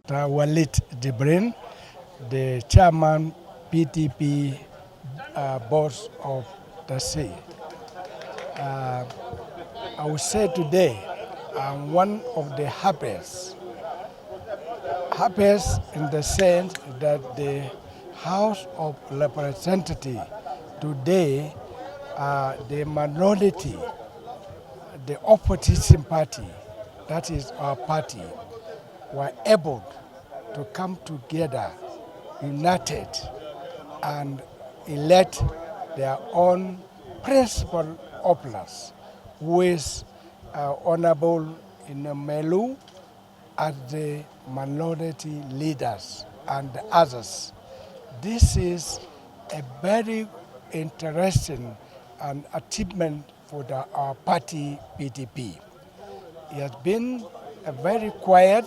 Walid Dibrin, the chairman PTP boss of the sea. I would say today I'm one of the happiest in the sense that the House of Representatives today, the minority, the opposition party, that is our party, were able to come together, united, and elect their own principal officers, with Honorable Elumelu as the minority leaders and the others. This is a very interesting achievement for our party PTP. It has been a very quiet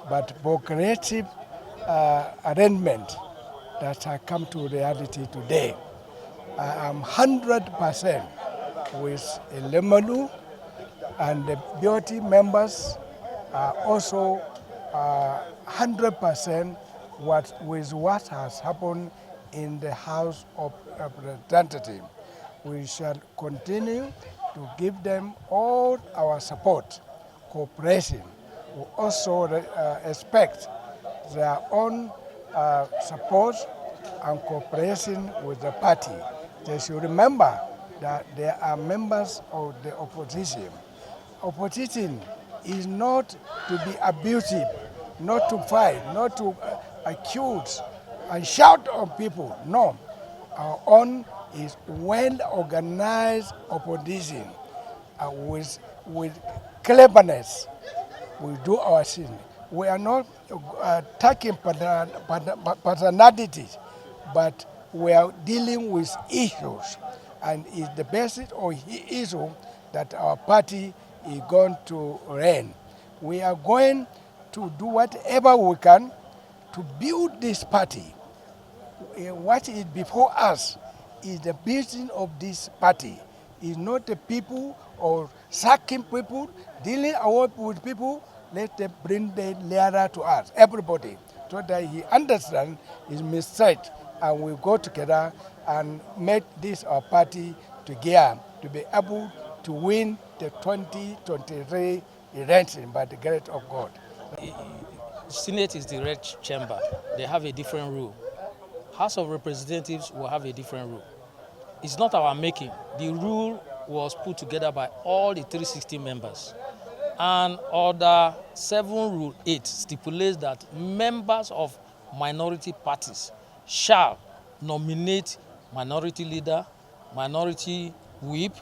but progressive arrangement that has come to reality today. I am 100% with Elumelu, and the BOT members are also 100% with what has happened in the House of Representatives. We shall continue to give them all our support, cooperation. We also expect their own support and cooperation with the party. They should remember that they are members of the opposition. Opposition is not to be abusive, not to fight, not to accuse and shout on people. No, our own is well-organized opposition with cleverness. We do our thing. We are not attacking personalities, but we are dealing with issues, and it's the basis of issue that our party is going to reign. We are going to do whatever we can to build this party. What is before us is the building of this party. It's not the people or sacking people, dealing with people. Let them bring the leader to us, everybody, so that he understands his mistake, and we go together and make this our party together to be able to win the 2023 election by the grace of God. Senate is the red chamber. They have a different rule. House of Representatives will have a different rule. It's not our making. The rule was put together by all the 360 members. And Order 7 Rule 8 stipulates that members of minority parties shall nominate minority leader, minority whip,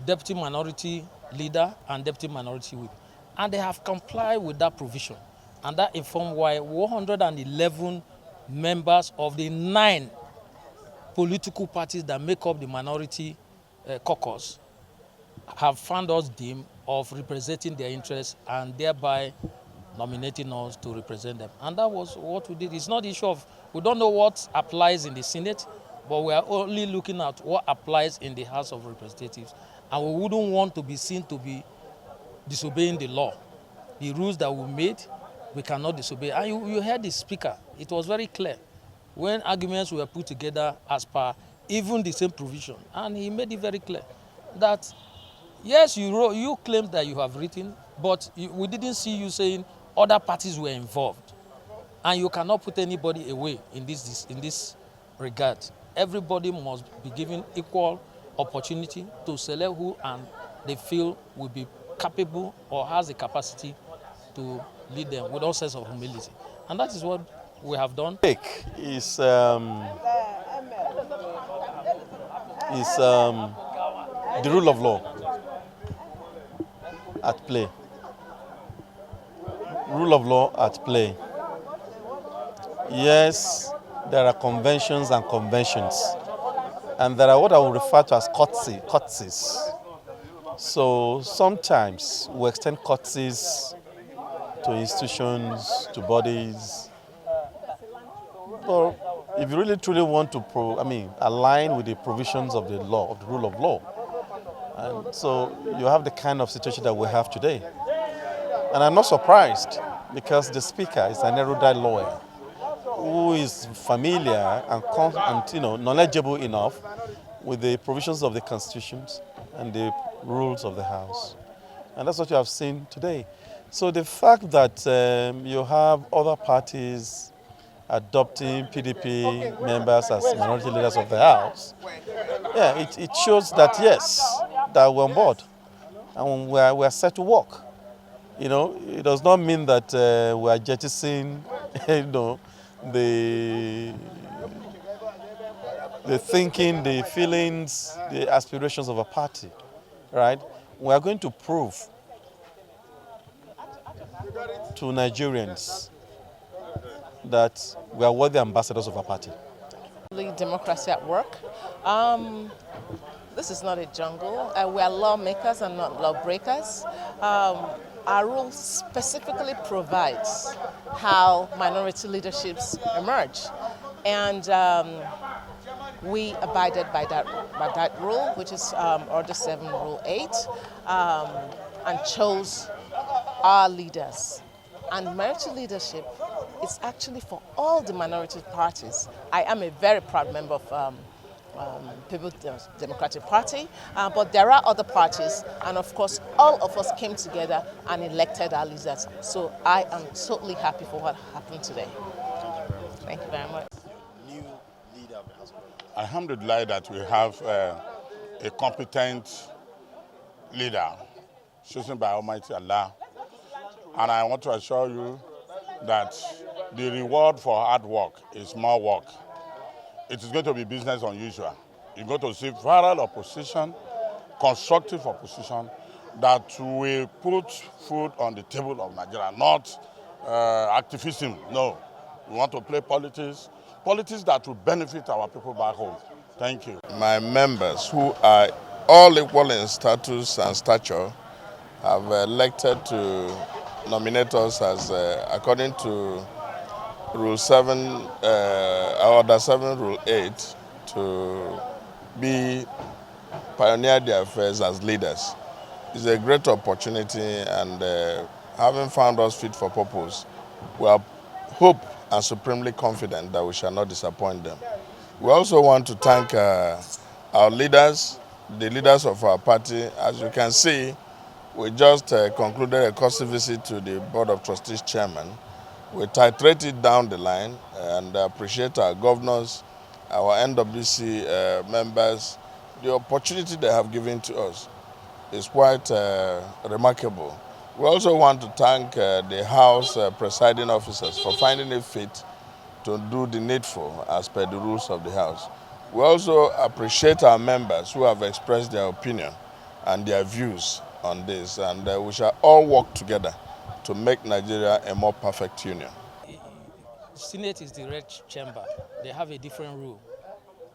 deputy minority leader, and deputy minority whip. And they have complied with that provision. And that informed why 111 members of the 9 political parties that make up the minority caucus have found us deemed of representing their interests and thereby nominating us to represent them. And that was what we did. It's not the issue of, we don't know what applies in the Senate, but we are only looking at what applies in the House of Representatives. And we wouldn't want to be seen to be disobeying the law. The rules that we made, we cannot disobey. And you heard the speaker. It was very clear when arguments were put together as per even the same provision. And he made it very clear that yes, you claim that you have written, but we didn't see you saying other parties were involved. And you cannot put anybody away in this regard. Everybody must be given equal opportunity to select who and they feel will be capable or has the capacity to lead them with all sense of humility. And that is what we have done. Is the rule of law at play. Rule of law at play. Yes, there are conventions and conventions, and there are what I would refer to as courtesies. So sometimes we extend courtesies to institutions, to bodies. But if you really truly want to align with the provisions of the law, of the rule of law, And so you have the kind of situation that we have today. And I'm not surprised because the speaker is an erudite lawyer who is familiar and knowledgeable enough with the provisions of the constitutions and the rules of the House. And that's what you have seen today. So the fact that you have other parties adopting PDP members as minority leaders of the House, yeah, it shows that yes, that we're on board and we're set to work. It does not mean that we are jettisoning, the thinking, the feelings, the aspirations of a party, right? We are going to prove to Nigerians that we are worthy ambassadors of our party. Democracy at work. This is not a jungle. We are lawmakers and not lawbreakers. Our rule specifically provides how minority leaderships emerge. And we abided by that rule, which is Order 7, Rule 8, and chose our leaders. And minority leadership is actually for all the minority parties. I am a very proud member of People's Democratic Party, but there are other parties, and of course all of us came together and elected our leaders. So I am totally happy for what happened today. Thank you very much. New leader of the House. Alhamdulillah that we have a competent leader chosen by Almighty Allah. And I want to assure you that the reward for hard work is more work. It is going to be business unusual. You're going to see viral opposition, constructive opposition that will put food on the table of Nigeria, not activism. No, we want to play politics that will benefit our people back home. Thank you. My members, who are all equal in status and stature, have elected to nominate us as, according to Rule 7, Order 7, Rule 8, to pioneer their affairs as leaders. It's a great opportunity, and having found us fit for purpose, we are hope and supremely confident that we shall not disappoint them. We also want to thank our leaders, the leaders of our party. As you can see, we just concluded a courtesy visit to the Board of Trustees chairman. We titrated down the line and appreciate our governors, our NWC members. The opportunity they have given to us is quite remarkable. We also want to thank the House presiding officers for finding it fit to do the needful as per the rules of the House. We also appreciate our members who have expressed their opinion and their views on this, and we shall all work together to make Nigeria a more perfect union. Senate is the red chamber. They have a different rule.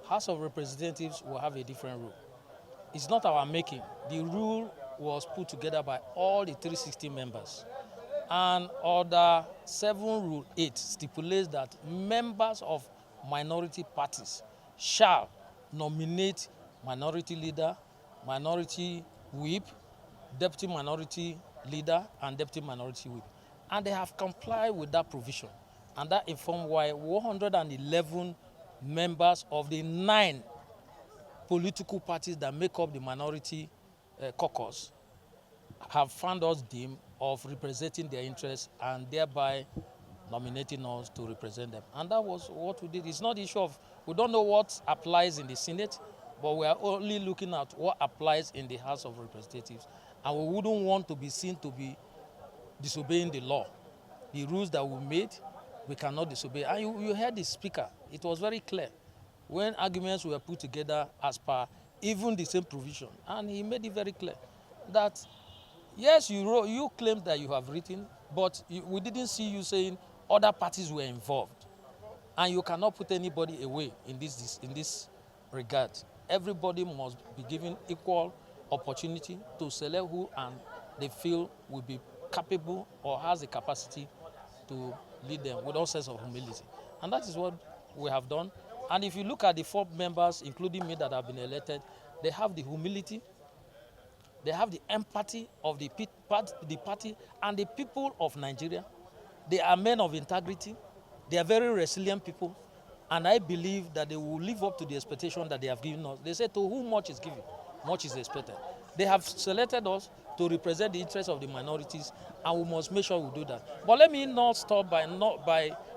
House of Representatives will have a different rule. It's not our making. The rule was put together by all the 360 members. And Order 7, Rule 8 stipulates that members of minority parties shall nominate minority leader, minority whip, deputy minority leader, and deputy minority whip. And they have complied with that provision. And that informed why 111 members of the 9 political parties that make up the minority caucus have found us deemed of representing their interests and thereby nominating us to represent them. And that was what we did. It's not the issue of, we don't know what applies in the Senate, but we are only looking at what applies in the House of Representatives. And we wouldn't want to be seen to be disobeying the law. The rules that we made, we cannot disobey. And you heard the speaker. It was very clear when arguments were put together as per even the same provision. And he made it very clear that, yes, you claimed that you have written, but we didn't see you saying other parties were involved. And you cannot put anybody away in this regard. Everybody must be given equal opportunity to select who and they feel will be capable or has the capacity to lead them with all sense of humility. And that is what we have done. And if you look at the 4 members, including me, that have been elected, they have the humility, They have the empathy of the party and the people of Nigeria. They are men of integrity. They are very resilient people. And I believe that they will live up to the expectation that they have given us. They say to whom much is given, much is expected. They have selected us to represent the interests of the minorities, and we must make sure we do that. But let me not stop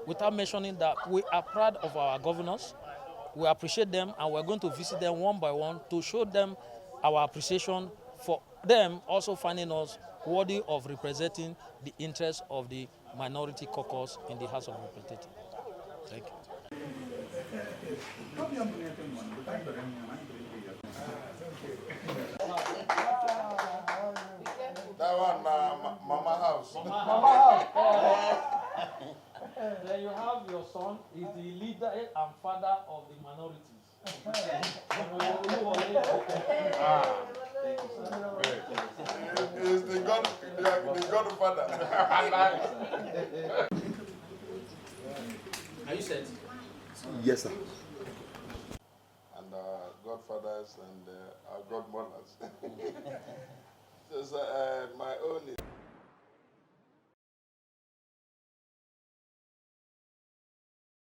without mentioning that we are proud of our governors. We appreciate them, and we're going to visit them one by one to show them our appreciation for them also finding us worthy of representing the interests of the minority caucus in the House of Representatives. Thank you. That one, Mama House. Then you have your son, is the leader and father of the minorities. Is the godfather. Are you set? Yes, sir. And our godfathers and our godmothers. So, my own is